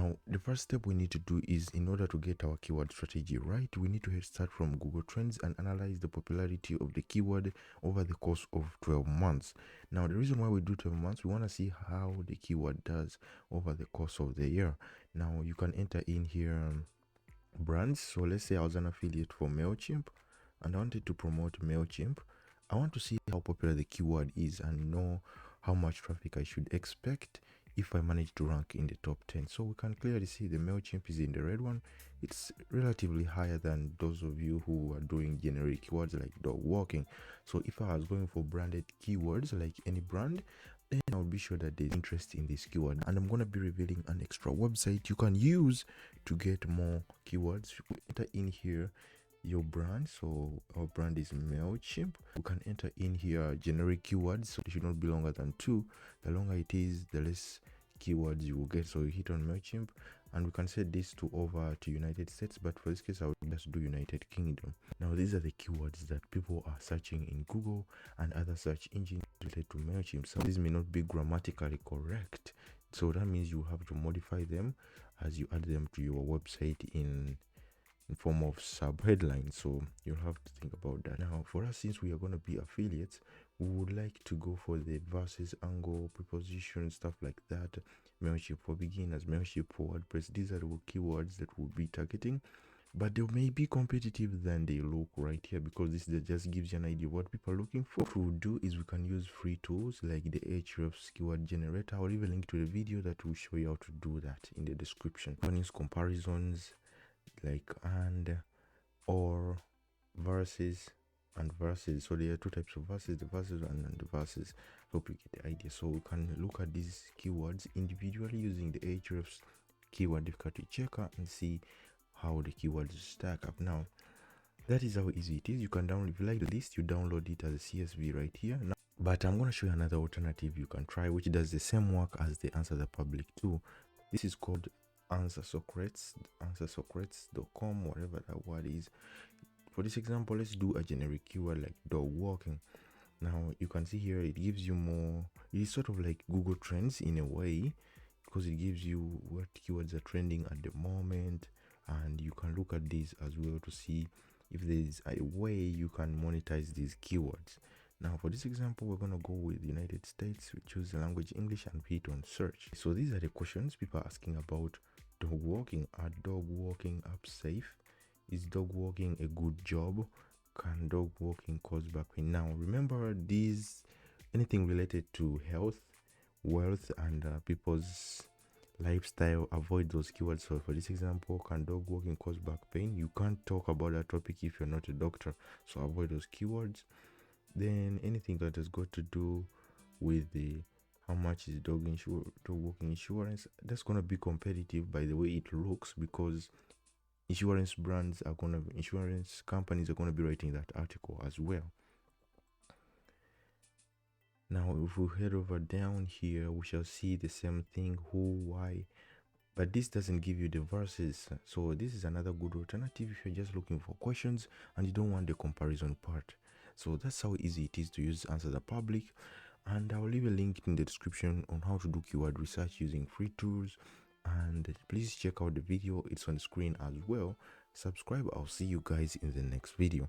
Now, the first step we need to do is, in order to get our keyword strategy right, we need to start from Google Trends and analyze the popularity of the keyword over the course of 12 months. Now, the reason why we do 12 months, we want to see how the keyword does over the course of the year. Now, you can enter in here brands. So let's say I was an affiliate for MailChimp and I wanted to promote MailChimp. I want to see how popular the keyword is and know how much traffic I should expect if I manage to rank in the top 10. So we can clearly see the MailChimp is in the red one. It's relatively higher than those of you who are doing generic keywords like dog walking. So if I was going for branded keywords like any brand, then I'll be sure that there's interest in this keyword. And I'm going to be revealing an extra website you can use to get more keywords. Enter in here your brand. So our brand is MailChimp. We can enter in here generic keywords, so it should not be longer than 2. The longer it is, the less keywords you will get. So you hit on MailChimp and we can set this to over to United States, but for this case I would just do United Kingdom. Now these are the keywords that people are searching in Google and other search engines related to MailChimp. So these may not be grammatically correct, so that means you have to modify them as you add them to your website in form of sub headlines. So you'll have to think about that. Now for us, since we are going to be affiliates, we would like to go for the versus angle, preposition, stuff like that. MailChimp for beginners, MailChimp for WordPress. These are the keywords that we'll be targeting, but they may be competitive than they look right here, because this just gives you an idea of what people are looking for. What we'll do is we can use free tools like the Ahrefs keyword generator. I'll leave a link to the video that will show you how to do that in the description. You can use comparisons like and, or, versus, and versus. So there are 2 types of verses, the verses and the verses. Hope you get the idea. So we can look at these keywords individually using the Ahrefs keyword difficulty checker and see how the keywords stack up. Now that is how easy it is. You can download, if you like the list, you download it as a CSV right here. Now, but I'm going to show you another alternative you can try, which does the same work as the Answer the Public too. This is called Answer Socrates, answersocrates.com, whatever that word is. For this example, let's do a generic keyword like dog walking. Now you can see here it gives you more. It is sort of like Google Trends in a way, because it gives you what keywords are trending at the moment, and you can look at these as well to see if there is a way you can monetize these keywords. Now for this example, we're going to go with United States. We choose the language English and hit on search. So these are the questions people are asking about dog walking. Are dog walking apps safe? Is dog walking a good job? Can dog walking cause back pain? Now remember, these, anything related to health, wealth, and people's lifestyle, avoid those keywords. So for this example, can dog walking cause back pain? You can't talk about that topic if you're not a doctor, so avoid those keywords. Then anything that has got to do with the how much is dog walking insurance, that's going to be competitive by the way it looks, because insurance companies are going to be writing that article as well. Now if we head over down here, we shall see the same thing, who, why, but this doesn't give you the verses. So this is another good alternative if you're just looking for questions and you don't want the comparison part. So that's how easy it is to use Answer the Public, and I'll leave a link in the description on how to do keyword research using free tools. And please check out the video, it's on the screen as well. Subscribe. I'll see you guys in the next video.